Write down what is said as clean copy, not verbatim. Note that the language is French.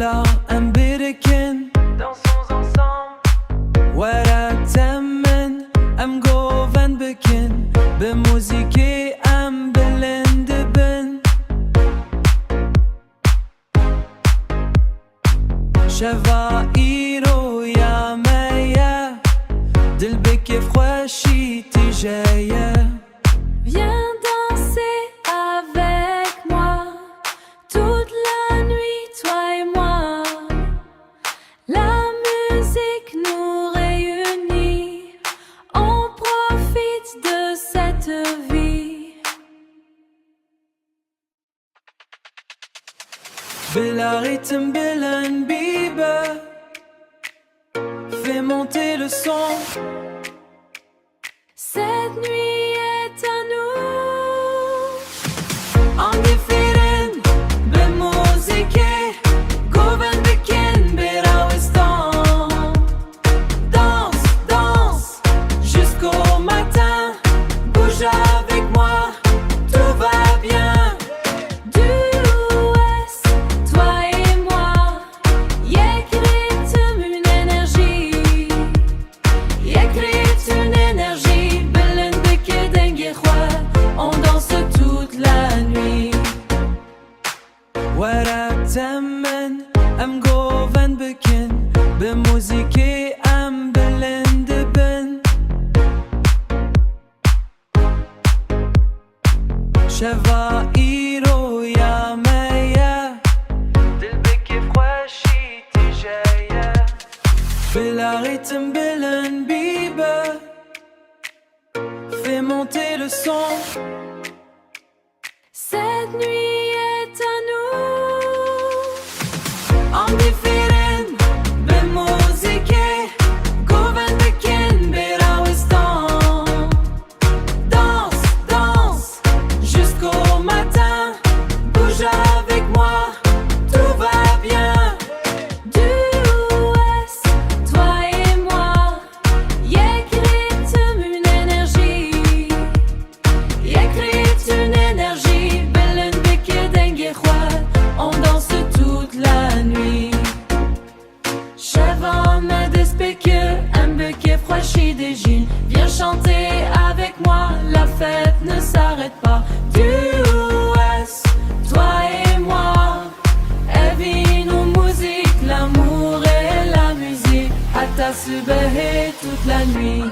بلا ام بركن dansons ensemble ورا تمن ام جوفن بكن بموسيقي ام بلند بن شفايرو يا مايا دل بكي فخوشي تجايا. Viens danser avec moi toute la nuit, toi et moi. La musique nous réunit, on profite de cette vie. Bella rythme, bella bibe, fais monter le son. Cette nuit est à nous. Am different, بموسيقى جوفن بكن براوستان. Danse, danse, jusqu'au matin. Bouge avec moi, tout va bien. Du Ouest, toi et moi, yek rythme, une énergie, yek rythme, une énergie. Belen beke dengue roi, on danse toute la nuit. ورا تمن ام جوفن بكن بموسيقى ام بلند بن شفايرو يا مايا دل بكي فخوشي تجايا. بلا rythme بلن بيبه fais monter le son. Cette nuit est à nous. Am different, بموسيقى جوفن بكن براوستان. Danse, danse, jusqu'au matin. Bouge avec moi, tout va bien. Du Ouest, toi et moi, yek rythme, une énergie, yek rythme, une énergie. Belen beke dengue roi, on danse toute la nuit. Chevant me despeke, un beke froichi des jeans. Viens chanter avec moi, la fête ne s'arrête pas. Du Ouest, toi et moi, Evin ou musique, l'amour et la musique. À ta toute la nuit.